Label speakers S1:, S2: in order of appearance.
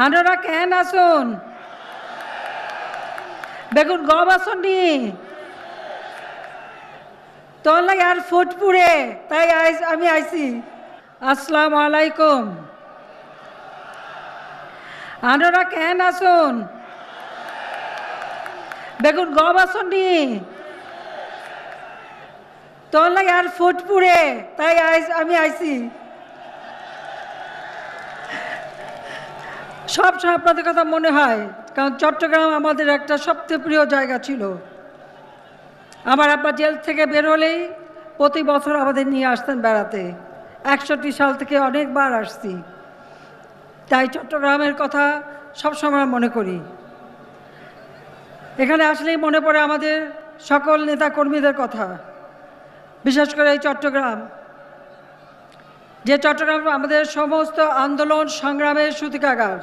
S1: আনারা কেন আসুন বেগুন গম আসনি তোর লাগে আর ফুটপুরে তাই আমি আইছি। আসসালামু আলাইকুম। আনারা কেন আসুন বেগুন গম আসনি তোর লাগে আর ফুটপুরে তাই আমি আইছি। সবসময় আপনাদের কথা মনে হয়, কারণ চট্টগ্রাম আমাদের একটা সবচেয়ে প্রিয় জায়গা ছিল। আমার আব্বা জেল থেকে বের হলেই প্রতি বছর আমাদের নিয়ে আসতেন বেড়াতে। 61 সাল থেকে অনেকবার আসছি, তাই চট্টগ্রামের কথা সবসময় মনে করি। এখানে আসলেই মনে পড়ে আমাদের সকল নেতাকর্মীদের কথা, বিশেষ করে এই চট্টগ্রাম, যে চট্টগ্রাম আমাদের সমস্ত আন্দোলন সংগ্রামের সূতিকাগার।